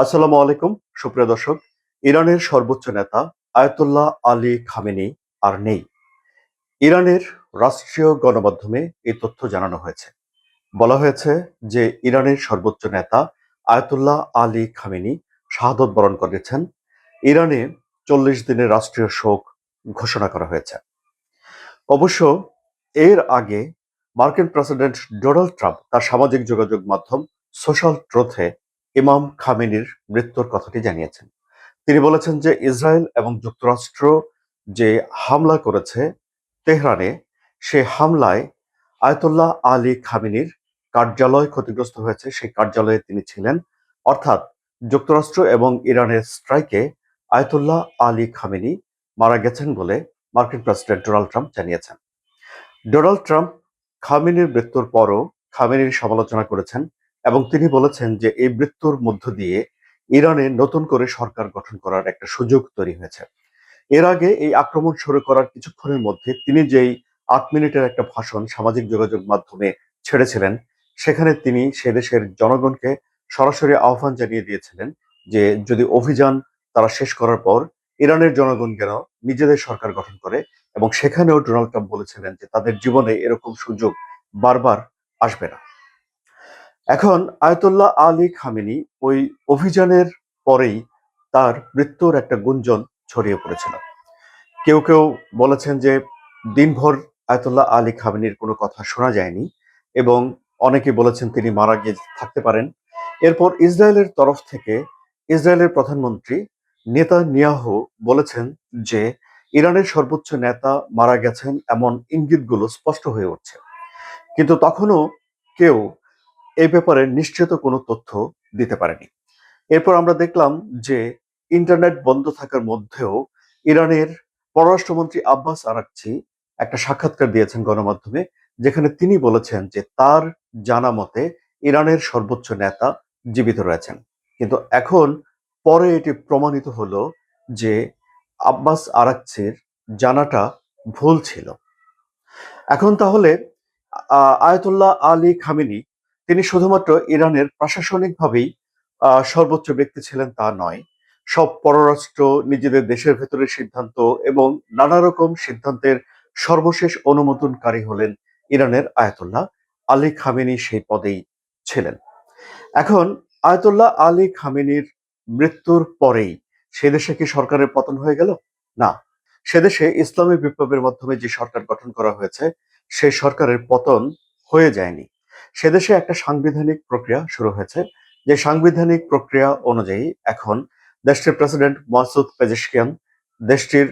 আসসালামু আলাইকুম। সুপ্রিয় দর্শক, ইরানের সর্বোচ্চ নেতা আয়াতুল্লাহ আলী খামেনি আর নেই। ইরানের রাষ্ট্রীয় গণমাধ্যমে এই তথ্য জানানো হয়েছে। বলা হয়েছে যে ইরানের সর্বোচ্চ নেতা আয়াতুল্লাহ আলী খামেনি শাহাদত বরণ করেছেন। ইরানে ৪০ দিনের রাষ্ট্রীয় শোক ঘোষণা করা হয়েছে। অবশ্য এর আগে মার্কিন প্রেসিডেন্ট ডোনাল্ড ট্রাম্প তার সামাজিক যোগাযোগ মাধ্যম সোশ্যাল ট্রুথে ইমাম খামেনির মৃত্যুর কথাটি জানিয়েছেন। তিনি বলেছেন যে ইসরায়েল এবং যুক্তরাষ্ট্র যে হামলা করেছে তেহরানে, সে হামলায় আয়াতুল্লাহ আলী খামেনির কার্যালয় ক্ষতিগ্রস্ত হয়েছে। সেই কার্যালয়ে তিনি ছিলেন। অর্থাৎ যুক্তরাষ্ট্র এবং ইরানের স্ট্রাইকে আয়াতুল্লাহ আলী খামেনি মারা গেছেন বলে মার্কিন প্রেসিডেন্ট ডোনাল্ড ট্রাম্প জানিয়েছেন। ডোনাল্ড ট্রাম্প খামেনির মৃত্যুর পরও খামেনির সমালোচনা করেছেন এবং তিনি বলেছেন যে এই মৃত্যুর মধ্য দিয়ে ইরানে নতুন করে সরকার গঠন করার একটা সুযোগ তৈরি হয়েছে। এর আগে এই আক্রমণ শুরু করার কিছুক্ষণের মধ্যে তিনি যেই ৮ মিনিটের একটা ভাষণ সামাজিক যোগাযোগ মাধ্যমে ছেড়েছিলেন, সেখানে তিনি সে দেশের জনগণকে সরাসরি আহ্বান জানিয়ে দিয়েছিলেন যে যদি অভিযান তারা শেষ করার পর ইরানের জনগণ যেন নিজেদের সরকার গঠন করে, এবং সেখানেও ডোনাল্ড ট্রাম্প বলেছিলেন যে তাদের জীবনে এরকম সুযোগ বারবার আসবে না। এখন আয়াতুল্লাহ আলী খামেনি ওই অভিযানের পরেই তার মৃত্যুর একটা গুঞ্জন ছড়িয়ে পড়েছিল। কেউ কেউ বলেছেন যে দিনভর আয়াতুল্লাহ আলী খামেনির কোনো কথা শোনা যায়নি, এবং অনেকে বলেছেন তিনি মারা গিয়ে থাকতে পারেন। এরপর ইসরায়েলের তরফ থেকে ইসরায়েলের প্রধানমন্ত্রী নেতানিয়াহু বলেছেন যে ইরানের সর্বোচ্চ নেতা মারা গেছেন এমন ইঙ্গিতগুলো স্পষ্ট হয়ে উঠছে, কিন্তু তখনও কেউ এই ব্যাপারে নিশ্চিত কোনো তথ্য দিতে পারেনি। এরপর আমরা দেখলাম যে ইন্টারনেট বন্ধ থাকার মধ্যেও ইরানের পররাষ্ট্রমন্ত্রী আব্বাস আরাকচি একটা সাক্ষাৎকার দিয়েছেন গণমাধ্যমে, যেখানে তিনি বলেছেন যে তার জানা মতে ইরানের সর্বোচ্চ নেতা জীবিত রয়েছেন। কিন্তু এখন পরে এটি প্রমাণিত হলো যে আব্বাস আরাকচির জানাটা ভুল ছিল। এখন তাহলে আয়াতুল্লাহ আলী খামেনি তিনি শুধুমাত্র ইরানের প্রশাসনিকভাবেই সর্বোচ্চ ব্যক্তি ছিলেন তা নয়। সব পররাষ্ট্র, নিজেদের দেশের ভেতরের সিদ্ধান্ত এবং নানা রকম সিদ্ধান্তের সর্বশেষ অনুমোদনকারী হলেন ইরানের আয়াতুল্লাহ আলী খামেনি, সেই পদেই ছিলেন। এখন আয়াতুল্লাহ আলী খামেনির মৃত্যুর পরেই সে দেশে কি সরকারের পতন হয়ে গেল? না, সে দেশে ইসলামী বিপ্লবের মাধ্যমে যে সরকার গঠন করা হয়েছে, সেই সরকারের পতন হয়ে যায়নি। সে দেশে একটা সাংবিধানিক প্রক্রিয়া শুরু হয়েছে, যে সাংবিধানিক প্রক্রিয়া অনুযায়ী এখন দেশটির প্রেসিডেন্ট মাসুদ পেজেশকিয়ান, দেশটির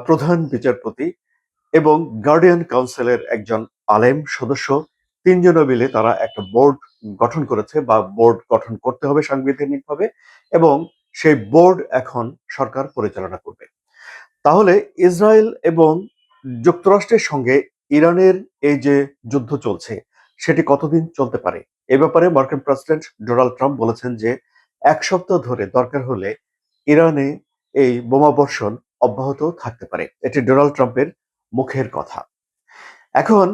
প্রধান বিচারপতি এবং গার্ডিয়ান কাউন্সিলের একজন আলেম সদস্য, তিনজনে মিলে তারা একটা বোর্ড গঠন করেছে, বা বোর্ড গঠন করতে হবে সাংবিধানিকভাবে, এবং সেই বোর্ড এখন সরকার পরিচালনা করবে। তাহলে ইসরায়েল এবং যুক্তরাষ্ট্রের সঙ্গে ইরানের এই যে যুদ্ধ চলছে, সেটি কতদিন চলতে পারে? এ ব্যাপারে মার্কিন প্রেসিডেন্ট ডোনাল্ড ট্রাম্প বলেছেন যে ১ সপ্তাহ ধরে দরকার হলে ইরানে এই বোমাবর্ষণ অব্যাহত থাকতে পারে। এটি ডোনাল্ড ট্রাম্পের মুখের কথা। এখন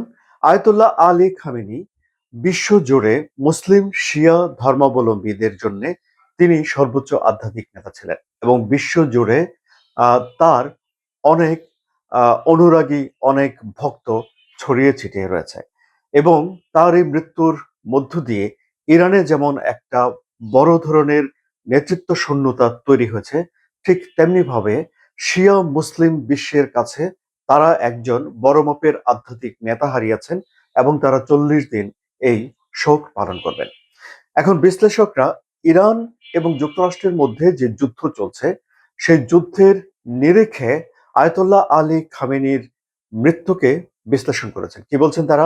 আয়াতুল্লাহ আলী খামেনি বিশ্বজুড়ে মুসলিম শিয়া ধর্মাবলম্বীদের জন্য তিনি সর্বোচ্চ আধ্যাত্মিক নেতা ছিলেন, এবং বিশ্বজুড়ে তার অনেক অনুরাগী, অনেক ভক্ত ছড়িয়ে ছিটিয়ে রয়েছে। এবং তার এই মৃত্যুর মধ্য দিয়ে ইরানে যেমন একটা বড় ধরনের নেতৃত্ব শূন্যতা তৈরি হয়েছে, ঠিক তেমনি ভাবে শিয়া মুসলিম বিশ্বের কাছে তারা একজন বড় মাপের আধ্যাত্মিক নেতা হারিয়েছেন, এবং তারা ৪০ দিন এই শোক পালন করবেন। এখন বিশ্লেষকরা ইরান এবং যুক্তরাষ্ট্রের মধ্যে যে যুদ্ধ চলছে, সেই যুদ্ধের নিরিখে আয়াতুল্লাহ আলী খামেনির মৃত্যুকে বিশ্লেষণ করেছেন। কি বলছেন তারা?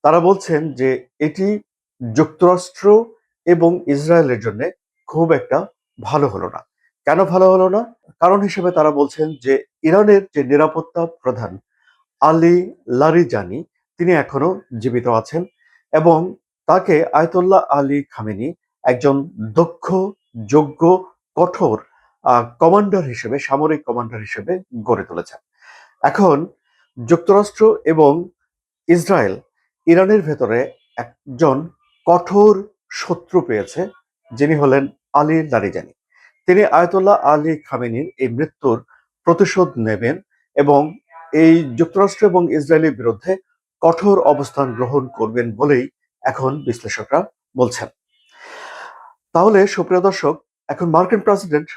তারা বলছেন যে এটি যুক্তরাষ্ট্র এবং ইসরায়েলের জন্য খুব একটা ভালো হলো না। কেন ভালো হলো না? কারণ হিসেবে তারা বলছেন যে ইরানের যে নিরাপত্তা প্রধান আলী লারিজানি, তিনি এখনো জীবিত আছেন, এবং তাকে আয়তুল্লাহ আলী খামেনি একজন দক্ষ, যোগ্য, কঠোর কমান্ডার হিসেবে, সামরিক কমান্ডার হিসেবে গড়ে তুলেছেন। এখন যুক্তরাষ্ট্র এবং ইসরায়েল ইরানের ভেতরে একজন কঠোর শত্রু পেয়েছে, যিনি হলেন আলী লারিজানি। তিনি আয়াতুল্লাহ আলী খামেনির এই মৃত্যুর প্রতিশোধ নেবেন এবং এই যুক্তরাষ্ট্র এবং ইসরায়েলের বিরুদ্ধে কঠোর অবস্থান গ্রহণ করবেন বলেই এখন বিশ্লেষকরা বলছেন। তাহলে সুপ্রিয় দর্শক, এখন মার্কিন প্রেসিডেন্ট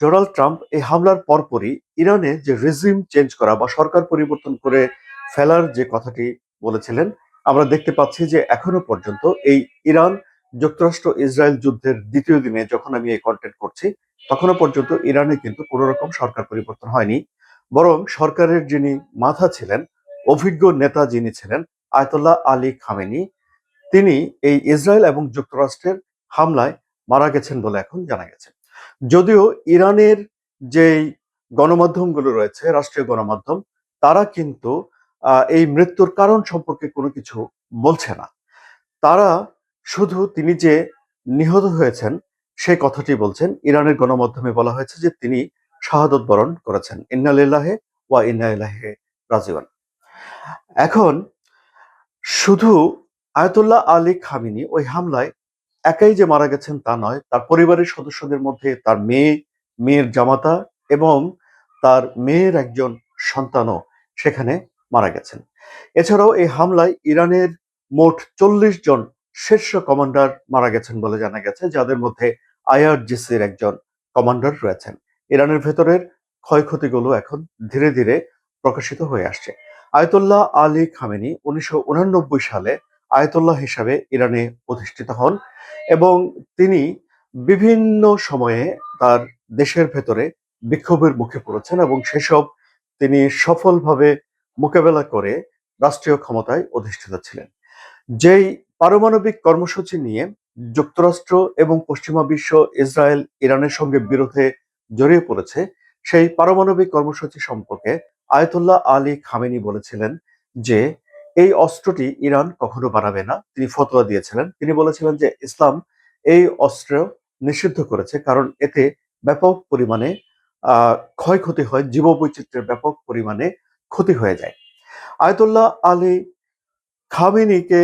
ডোনাল্ড ট্রাম্প এই হামলার পরপরই ইরানে যে রেজিম চেঞ্জ করা বা সরকার পরিবর্তন করে ফেলার যে কথাটি বলেছিলেন, আমরা দেখতে পাচ্ছি যে এখনো পর্যন্ত এই ইরান যুক্তরাষ্ট্র ইসরায়েল যুদ্ধের দ্বিতীয় দিনে যখন আমি এই কন্টেন্ট করছি, তখনও পর্যন্ত ইরানে কিন্তু কোনো রকম সরকার পরিবর্তন হয়নি। বরং সরকারের যিনি মাথা ছিলেন, অভিজ্ঞ নেতা যিনি ছিলেন আয়তুল্লাহ আলী খামেনি, তিনি এই ইসরায়েল এবং যুক্তরাষ্ট্রের হামলায় মারা গেছেন বলে এখন জানা গেছে। যদিও ইরানের যেই গণমাধ্যমগুলো রয়েছে, রাষ্ট্রীয় গণমাধ্যম, তারা কিন্তু এই মৃত্যুর কারণ সম্পর্কে কোনো কিছু বলছে না। তারা শুধু তিনি যে নিহত হয়েছেন সেই কথাটি বলছেন। ইরানের গণমাধ্যমে বলা হয়েছে যে তিনি শাহাদত বরণ করেছেন। ইন্না লিল্লাহি ওয়া ইন্না ইলাইহি রাজিউন। এখন শুধু আয়াতুল্লাহ আলী খামেনি ওই হামলায় একাই যে মারা গেছেন তা নয়, তার পরিবারের সদস্যদের মধ্যে তার মেয়ে, মেয়ের জামাতা এবং তার মেয়ের একজন সন্তানও সেখানে মারা গেছেন। এছাড়াও এই হামলায় ইরানের মোট ৪০ জন শীর্ষ কমান্ডার মারা গেছেন বলে জানা গেছে, যাদের মধ্যে আইআরজিসির একজন কমান্ডার রয়েছেন। ইরানের ভেতরের ক্ষয়ক্ষতিগুলো এখন ধীরে ধীরে প্রকাশিত হয়ে আসছে। আয়াতুল্লাহ আলী খামেনি ১৯৮৯ সালে আয়াতুল্লাহ হিসাবে ইরানে প্রতিষ্ঠিত হন এবং তিনি বিভিন্ন সময়ে তার দেশের ভেতরে বিক্ষোভের মুখে পড়েছেন এবং সেসব তিনি সফলভাবে মোকাবেলা করে রাষ্ট্রীয় ক্ষমতায় অধিষ্ঠিত ছিলেন। যেই পারমাণবিক কর্মসূচি নিয়ে যুক্তরাষ্ট্র এবং পশ্চিমা বিশ্ব ইসরায়েল ইরানের সঙ্গে বিরোধে জড়িয়ে পড়েছে, সেই পারমাণবিক কর্মসূচি সম্পর্কে আয়াতুল্লাহ আলী খামেনি বলেছিলেন যে এই অস্ত্রটি ইরান কখনো বানাবে না। তিনি ফতোয়া দিয়েছিলেন। তিনি বলেছিলেন যে ইসলাম এই অস্ত্র নিষিদ্ধ করেছে কারণ এতে ব্যাপক পরিমাণে ক্ষয়ক্ষতি হয়, জীববৈচিত্র্যের ব্যাপক পরিমাণে ক্ষতি হয়ে যায়। আয়াতুল্লাহ আলী খামেনিকে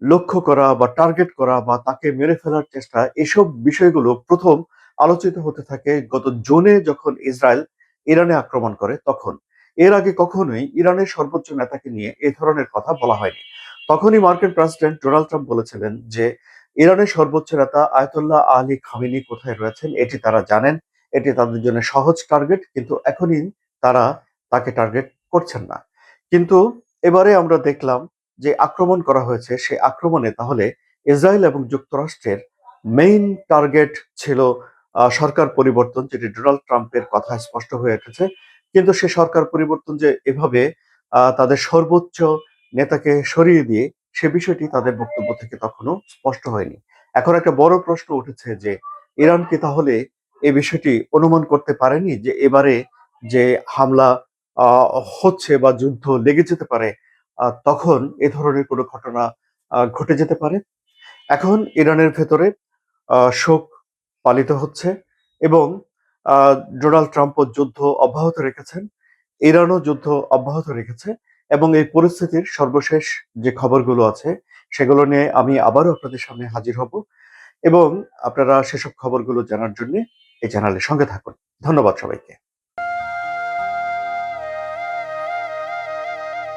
লক্ষ্য করা বা টার্গেট করা বা তাকে মেরে ফেলার চেষ্টা, এসব বিষয়গুলো প্রথম আলোচিত হতে থাকে গত জুনে যখন ইসরায়েল ইরানে আক্রমণ করে তখন। এর আগে কখনোই ইরানের সর্বোচ্চ নেতাকে নিয়ে এ ধরনের কথা বলা হয়নি। তখনই মার্কিন প্রেসিডেন্ট ডোনাল্ড ট্রাম্প বলেছিলেন যে ইরানের সর্বোচ্চ নেতা আয়াতুল্লাহ আলী খামেনি কোথায় রয়েছেন এটি তারা জানেন, এটি তাদের জন্য সহজ টার্গেট, কিন্তু এখনই তারা তাকে টার্গেট করছেন না। কিন্তু এবারে আমরা দেখলাম যে আক্রমণ করা হয়েছে, সেই আক্রমণে তাহলে ইসরায়েল এবং যুক্তরাষ্ট্রের মেইন টার্গেট ছিল সরকার পরিবর্তন, যেটি ডোনাল্ড ট্রাম্পের কথা স্পষ্ট হয়ে উঠেছে। কিন্তু সে সরকার পরিবর্তন যে এভাবে তাদের সর্বোচ্চ নেতাকে সরিয়ে দিয়ে, সে বিষয়টি তাদের বক্তব্য থেকে তখনো স্পষ্ট হয়নি। এখন একটা বড় প্রশ্ন উঠেছে যে ইরান কি তাহলে এই বিষয়টি অনুমান করতে পারেনি যে এবারে যে হামলা হচ্ছে বা যুদ্ধ লেগে যেতে পারে, তখন এ ধরনের কোনো ঘটনা ঘটে যেতে পারে। এখন ইরানের ভেতরে শোক পালিত হচ্ছে এবং ডোনাল্ড ট্রাম্পও যুদ্ধ অব্যাহত রেখেছেন, ইরানও যুদ্ধ অব্যাহত রেখেছে এবং এই পরিস্থিতির সর্বশেষ যে খবরগুলো আছে সেগুলো নিয়ে আমি আবারও আপনাদের সামনে হাজির হব এবং আপনারা সেসব খবরগুলো জানার জন্য এই চ্যানেলের সঙ্গে থাকুন। ধন্যবাদ সবাইকে।